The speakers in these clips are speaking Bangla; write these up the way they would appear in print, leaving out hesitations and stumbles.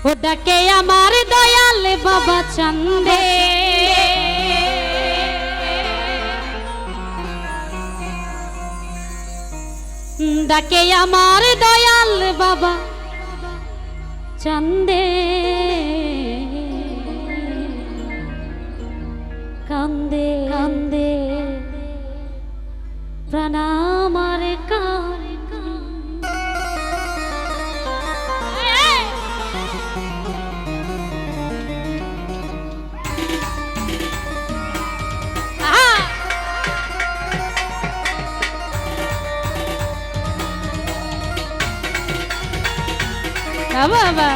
ও ডাকে আমার দয়াল বাবা চান্দে, ডাকে আমার দয়াল বাবা চান্দে, কান্দে কান্দে প্রাণ আমার বাবা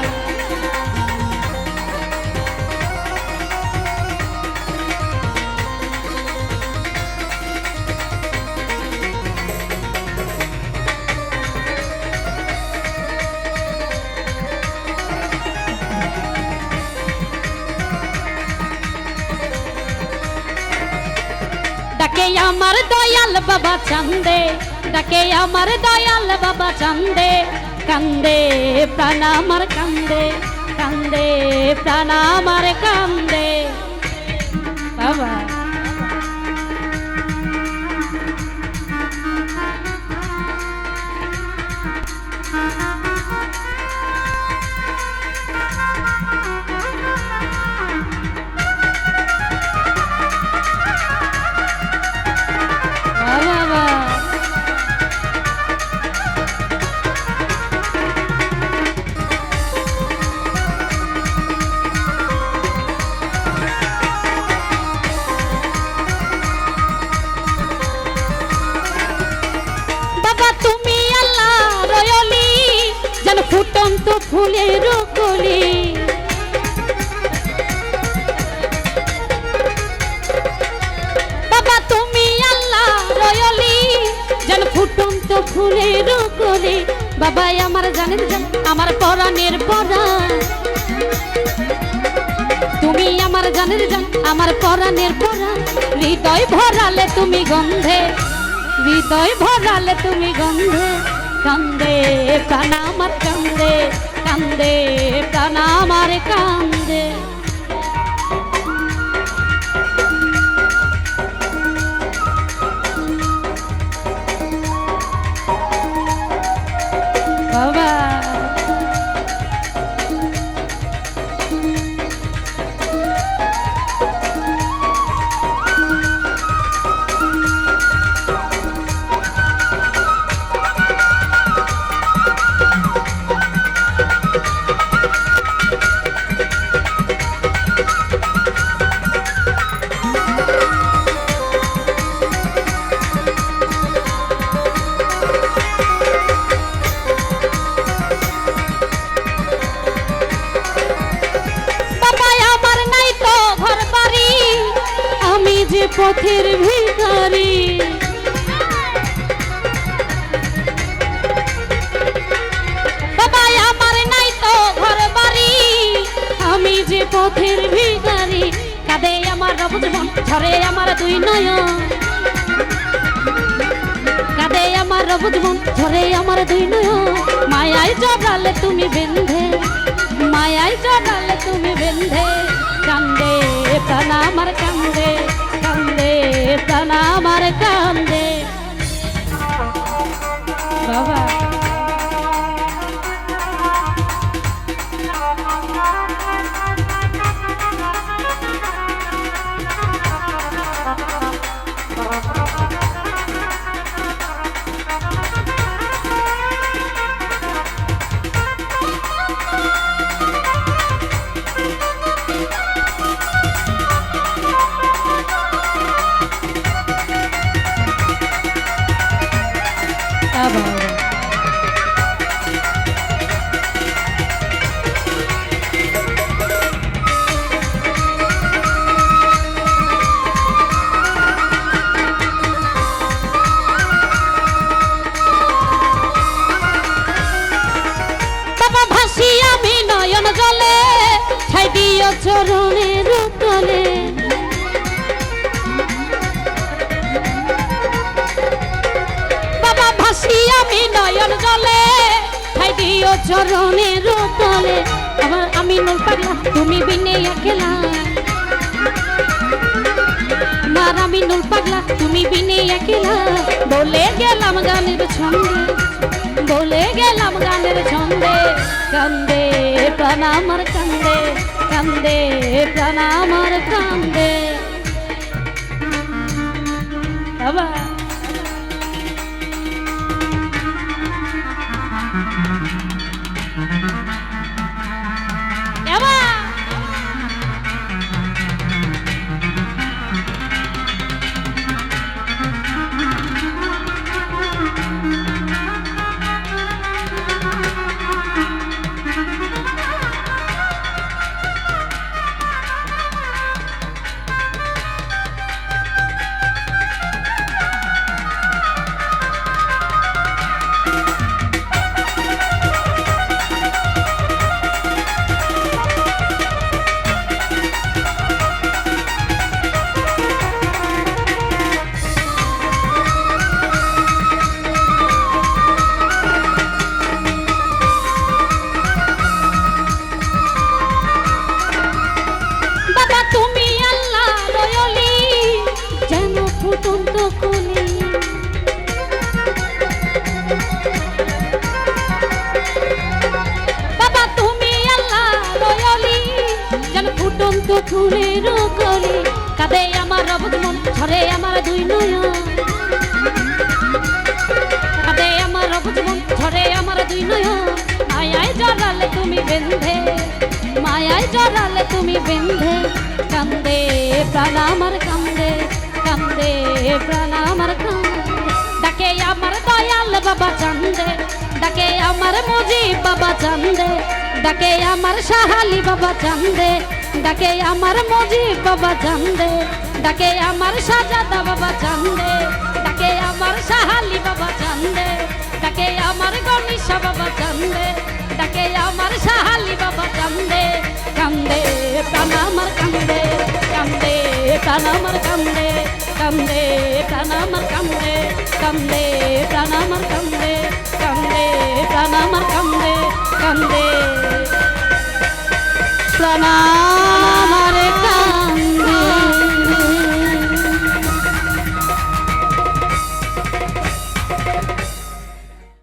ডাকে আমার দয়াল বাবা চান্দে, ডাকে আমার দয়াল বাবা চান্দে, কান্দে প্রাণ আমার কান্দে, কান্দে প্রাণ আমার কান্দে বাবা। ফুটন্ত ফুলের কলি, বাবা তুমি আল্লাহ রয়লি যেন ফুটন্ত ফুলের কলি, বাবা আমার জানের জান আমার পরাণের পরাণ, তুমি আমার জানের জান আমার পরাণের পরাণ, হৃদয় ভরালে তুমি গন্ধে, হৃদয় ভরালে তুমি গন্ধে, কান্দে প্রাণ আমার কান্দে, কান্দে প্রাণ আমার কান্দে বাবা। যে পথের ভিখারি, বাবা আমার নাই তো ঘর বাড়ি, আমি যে পথের ভিখারি, কাঁদে আমার রব জীবন ঝরে আমার দুই নয়ন, কাঁদে আমার রব জীবন ঝরে আমার দুই নয়ন, মায়ায় জড়ালে তুমি বেঁধে, মায়ায় জড়ালে তুমি বেঁধে, কান্দে প্রাণ আমার কান্দে, কান্দে প্রাণ আমার কান্দে বাবা। চরণের তলে বাবা ভাসি আমি নয়ন জলে ঠাই দিও চরণের তলে আমার আমি নুল পাগলা তুমি বিনে একলা আমার আমি নুল পাগলা তুমি বিনে একলা বলে গেলাম গানের ছন্দে বলে গেলাম গানের ছন্দে কান্দে প্রাণ আমার কান্দে কান্দে প্রাণ আমার কান্দে বাবা ফুটন্ত কলি বাবা তুমি আল্লাহ দয়ালি যেন ফুটন্ত ফুলের কলি কাঁদে আমার অবুঝ মন ঝরে আমার দুই নয়ন কাঁদে আমার অবুঝ মন ঝরে আমার দুই নয়ন মায়ায় জড়ালে তুমি বেঁধে মায়ায় জড়ালে তুমি বেঁধে কান্দে প্রাণ আমার কান্দে কান্দে প্রাণ আমার কান্দে ডাকে আমার দয়াল বাবা চান্দে ডাকে আমার মুজিব বাবা চান্দে ডাকে আমার সাহালি বাবা চান্দে ডাকে আমার মুজিব বাবা চান্দে ডাকে আমার সাজাদা বাবা চান্দে ডাকে আমার সাহালি বাবা চান্দে ডাকে আমার গণেশা বাবা চান্দে ডাকে আমার সাহালি বাবা চান্দে কান্দে প্রাণ আমার কান্দে কান্দে প্রাণ আমার কান্দে কান্দে প্রাণ আমার কান্দে কান্দে প্রাণ আমার কান্দে কান্দে প্রাণ আমার কান্দে কান্দে প্রাণ